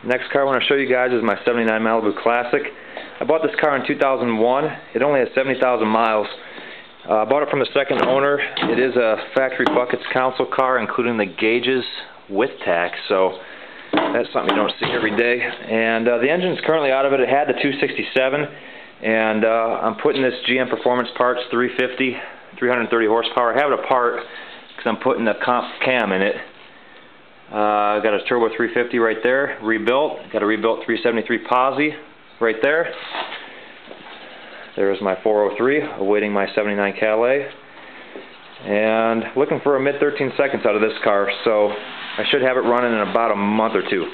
Next car I want to show you guys is my 79 Malibu Classic. I bought this car in 2001. It only has 70,000 miles. I bought it from the second owner. It is a factory buckets council car, including the gauges with tax, so that's something you don't see every day. And the engine's currently out of it. It had the 267, and I'm putting this GM Performance Parts 350, 330 horsepower. I have it apart because I'm putting the comp cam in it. Got a turbo 350 right there, rebuilt. Got a rebuilt 373 posi right there. There's my 403, awaiting my 79 Calais. And looking for a mid 13 seconds out of this car, so I should have it running in about a month or two.